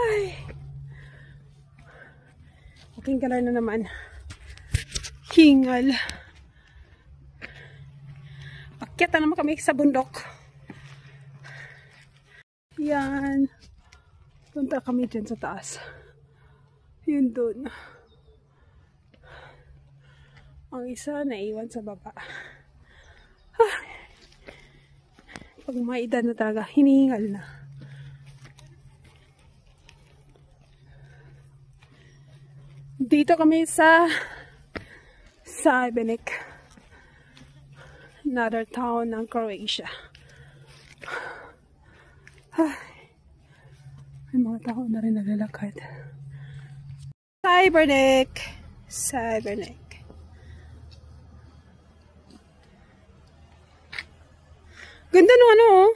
Ay. Aking kalay na naman. Hingal. Pakyat na naman kami sa bundok. Yan. Punta kami dyan sa taas. Yun dun. Ang isa naiwan sa baba. Pag may edad na talaga, hinihingal na. Dito kami sa Šibenik, another town ng Croatia. May mga tao na rin naglalakad. Šibenik. Šibenik. Ganda nung ano, oh.